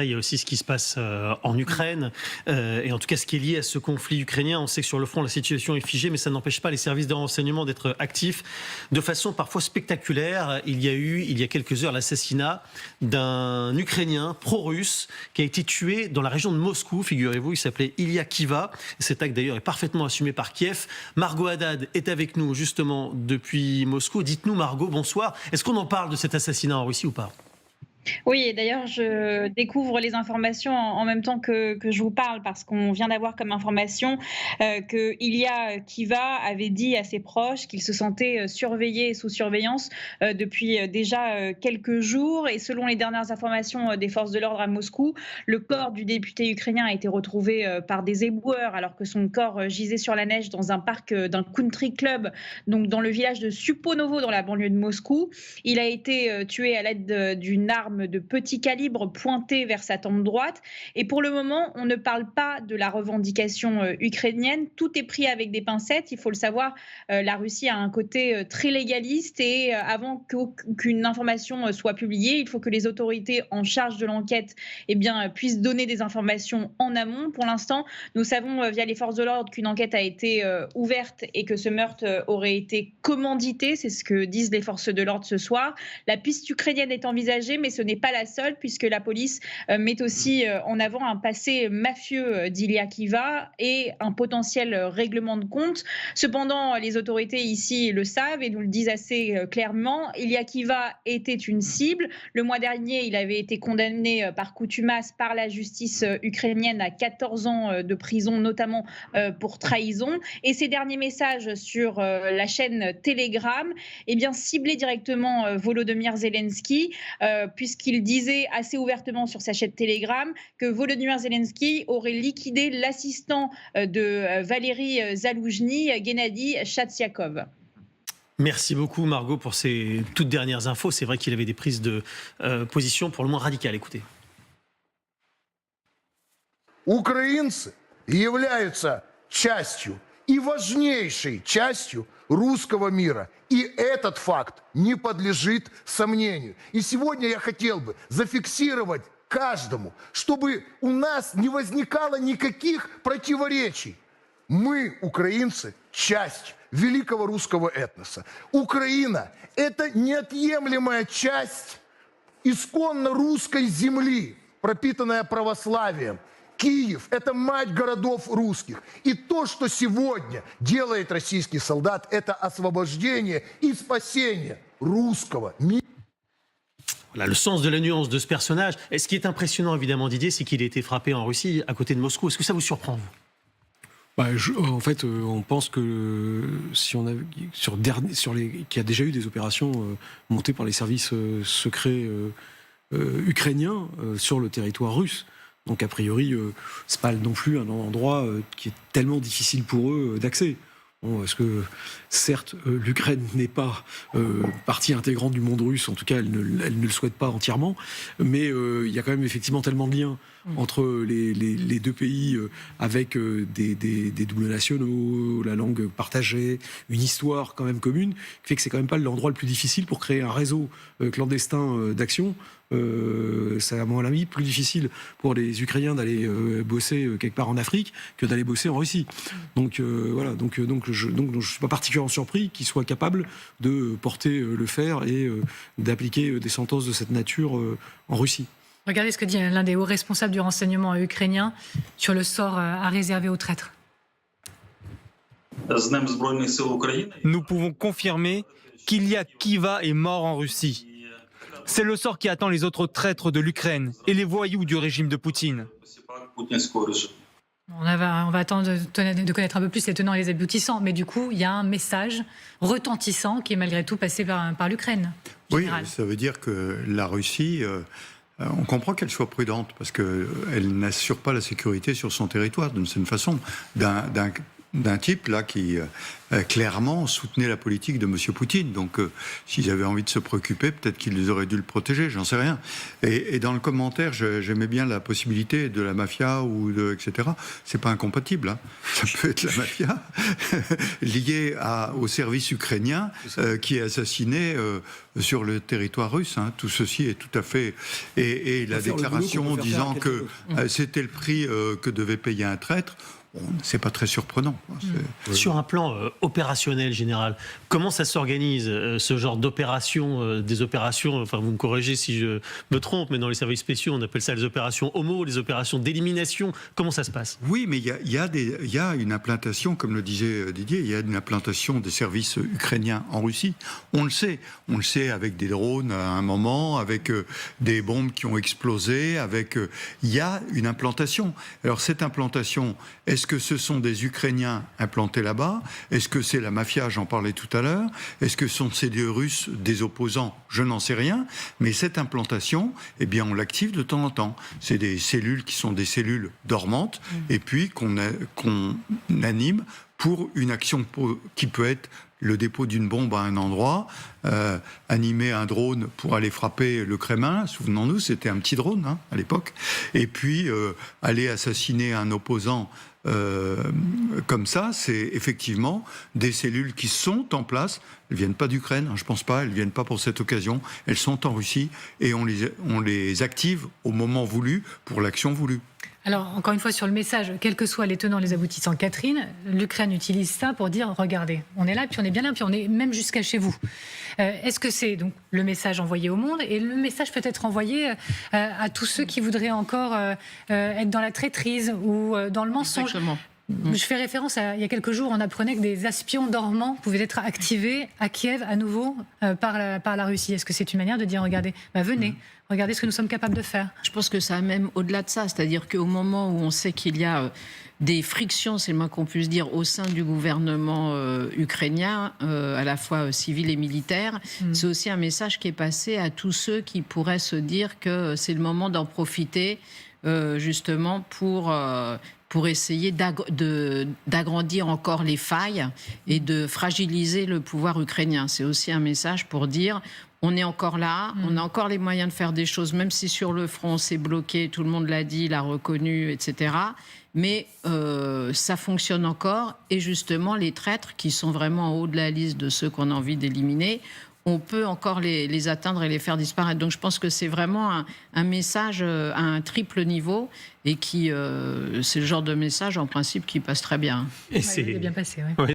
Il y a aussi ce qui se passe en Ukraine, et en tout cas ce qui est lié à ce conflit ukrainien. On sait que sur le front, la situation est figée, mais ça n'empêche pas les services de renseignement d'être actifs de façon parfois spectaculaire. Il y a eu, il y a quelques heures, l'assassinat d'un Ukrainien pro-russe qui a été tué dans la région de Moscou, figurez-vous. Il s'appelait Ilya Kiva. Cet acte d'ailleurs est parfaitement assumé par Kiev. Margot Haddad est avec nous justement depuis Moscou. Dites-nous, Margot, bonsoir. Est-ce qu'on en parle de cet assassinat en Russie ou pas ? Oui, et d'ailleurs, je découvre les informations en même temps que je vous parle, parce qu'on vient d'avoir comme information que Ilya Kiva avait dit à ses proches qu'il se sentait surveillé et sous surveillance depuis déjà quelques jours. Et selon les dernières informations des forces de l'ordre à Moscou, le corps du député ukrainien a été retrouvé par des éboueurs, alors que son corps gisait sur la neige dans un parc d'un country club, donc dans le village de Suponovo, dans la banlieue de Moscou. Il a été tué à l'aide d'une arme de petit calibre pointée vers sa tempe droite. Et pour le moment, on ne parle pas de la revendication ukrainienne. Tout est pris avec des pincettes. Il faut le savoir, la Russie a un côté très légaliste, et avant qu'aucune information soit publiée, il faut que les autorités en charge de l'enquête puissent donner des informations en amont. Pour l'instant, nous savons via les forces de l'ordre qu'une enquête a été ouverte et que ce meurtre aurait été commandité. C'est ce que disent les forces de l'ordre ce soir. La piste ukrainienne est envisagée, mais ce n'est pas la seule, puisque la police met aussi en avant un passé mafieux d'Ilya Kiva et un potentiel règlement de compte. Cependant, les autorités ici le savent et nous le disent assez clairement. Ilya Kiva était une cible. Le mois dernier, il avait été condamné par contumace par la justice ukrainienne à 14 ans de prison, notamment pour trahison. Et ses derniers messages sur la chaîne Telegram ciblaient directement Volodymyr Zelensky, puisqu'il disait assez ouvertement sur sa chaîne Telegram que Volodymyr Zelensky aurait liquidé l'assistant de Valéry Zaloujny, Gennady Chatsiakov. Merci beaucoup, Margot, pour ces toutes dernières infos. C'est vrai qu'il avait des prises de position pour le moins radicales. Écoutez. Украинцы являются частью и важнейшей частью русского мира. И этот факт не подлежит сомнению. И сегодня я хотел бы зафиксировать каждому, чтобы у нас не возникало никаких противоречий. Мы, украинцы, часть великого русского этноса. Украина – это неотъемлемая часть исконно русской земли, пропитанная православием. Киев – это мать городов русских. И то, что сегодня делает российский солдат, это освобождение и спасение русского мира. Voilà le sens de la nuance de ce personnage. Et ce qui est impressionnant, évidemment, Didier, c'est qu'il a été frappé en Russie, à côté de Moscou. Est-ce que ça vous surprend, vous ? En fait, on pense que si on a qu'il y a déjà eu des opérations montées par les services secrets ukrainiens sur le territoire russe. Donc a priori, c'est pas non plus un endroit qui est tellement difficile pour eux d'accès. Bon, parce que certes, l'Ukraine n'est pas partie intégrante du monde russe, en tout cas elle ne le souhaite pas entièrement, mais il y a quand même effectivement tellement de liens entre les deux pays, avec des doubles nationaux, la langue partagée, une histoire quand même commune, qui fait que c'est quand même pas l'endroit le plus difficile pour créer un réseau clandestin d'action. C'est à mon avis plus difficile pour les Ukrainiens d'aller bosser quelque part en Afrique que d'aller bosser en Russie. Donc voilà, donc je suis pas particulièrement surpris qu'ils soient capables de porter le fer et d'appliquer des sentences de cette nature en Russie. Regardez ce que dit l'un des hauts responsables du renseignement ukrainien sur le sort à réserver aux traîtres. Nous pouvons confirmer qu'Ilya Kiva est mort en Russie. C'est le sort qui attend les autres traîtres de l'Ukraine et les voyous du régime de Poutine. On va attendre de connaître un peu plus les tenants et les aboutissants, mais du coup, il y a un message retentissant qui est malgré tout passé par l'Ukraine. Oui, ça veut dire que la Russie, on comprend qu'elle soit prudente, parce qu'elle n'assure pas la sécurité sur son territoire d'une certaine façon. d'un type là qui clairement soutenait la politique de M. Poutine. Donc, s'ils avaient envie de se préoccuper, peut-être qu'ils auraient dû le protéger, j'en sais rien. Et dans le commentaire, j'aimais bien la possibilité de la mafia ou de etc. C'est pas incompatible. Hein. Ça peut être la mafia liée au service ukrainien qui est assassiné sur le territoire russe. Hein. Tout ceci est tout à fait... Et la déclaration disant que c'était le prix que devait payer un traître, c'est pas très surprenant. Sur un plan opérationnel général, comment ça s'organise ce genre d'opération, des opérations, enfin vous me corrigez si je me trompe, mais dans les services spéciaux on appelle ça les opérations homo, les opérations d'élimination, comment ça se passe? Oui, mais il y a une implantation, comme le disait Didier, il y a une implantation des services ukrainiens en Russie. On le sait avec des drones à un moment, avec des bombes qui ont explosé, il y a une implantation. Alors cette implantation, est-ce que ce sont des Ukrainiens implantés là-bas? Est-ce que c'est la mafia? J'en parlais tout à l'heure. Est-ce que ce sont des Russes, des opposants? Je n'en sais rien. Mais cette implantation, eh bien, on l'active de temps en temps. C'est des cellules qui sont des cellules dormantes et puis qu'on anime pour une action qui peut être le dépôt d'une bombe à un endroit, animer un drone pour aller frapper le Kremlin, souvenons-nous, c'était un petit drone à l'époque, et puis aller assassiner un opposant comme ça, c'est effectivement des cellules qui sont en place. Elles ne viennent pas d'Ukraine, je ne pense pas, elles ne viennent pas pour cette occasion, elles sont en Russie et on les active au moment voulu pour l'action voulue. Alors, encore une fois, sur le message, quels que soient les tenants, les aboutissants, Catherine, l'Ukraine utilise ça pour dire, regardez, on est là, puis on est bien là, puis on est même jusqu'à chez vous. Est-ce que c'est donc le message envoyé au monde et le message peut être envoyé à tous ceux qui voudraient encore être dans la traîtrise ou dans le mensonge? Exactement. Je fais référence à il y a quelques jours, on apprenait que des espions dormants pouvaient être activés à Kiev à nouveau par la Russie. Est-ce que c'est une manière de dire, regardez, venez, regardez ce que nous sommes capables de faire? Je pense que ça a même au-delà de ça, c'est-à-dire qu'au moment où on sait qu'il y a des frictions, c'est le moins qu'on puisse dire, au sein du gouvernement ukrainien, à la fois civil et militaire, c'est aussi un message qui est passé à tous ceux qui pourraient se dire que c'est le moment d'en profiter justement pour essayer d'agrandir encore les failles et de fragiliser le pouvoir ukrainien. C'est aussi un message pour dire on est encore là, on a encore les moyens de faire des choses, même si sur le front c'est bloqué, tout le monde l'a dit, l'a reconnu, etc. Mais ça fonctionne encore et justement les traîtres qui sont vraiment en haut de la liste de ceux qu'on a envie d'éliminer, on peut encore les atteindre et les faire disparaître. Donc je pense que c'est vraiment un message à un triple niveau et qui c'est le genre de message en principe qui passe très bien. Et c'est bien passé, oui. Ouais.